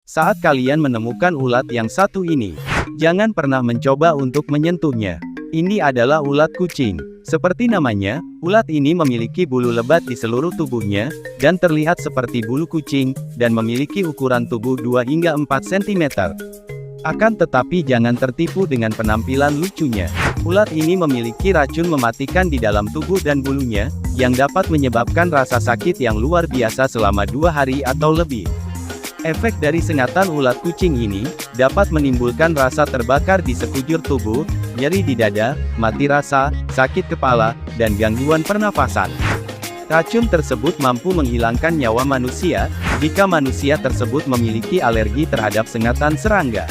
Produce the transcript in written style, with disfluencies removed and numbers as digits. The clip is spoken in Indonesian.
Saat kalian menemukan ulat yang satu ini, jangan pernah mencoba untuk menyentuhnya. Ini adalah ulat kucing. Seperti namanya, ulat ini memiliki bulu lebat di seluruh tubuhnya, dan terlihat seperti bulu kucing, dan memiliki ukuran tubuh 2 hingga 4 cm. Akan tetapi jangan tertipu dengan penampilan lucunya. Ulat ini memiliki racun mematikan di dalam tubuh dan bulunya, yang dapat menyebabkan rasa sakit yang luar biasa selama 2 hari atau lebih. Efek dari sengatan ulat kucing ini, dapat menimbulkan rasa terbakar di sekujur tubuh, nyeri di dada, mati rasa, sakit kepala, dan gangguan pernafasan. Racun tersebut mampu menghilangkan nyawa manusia, jika manusia tersebut memiliki alergi terhadap sengatan serangga.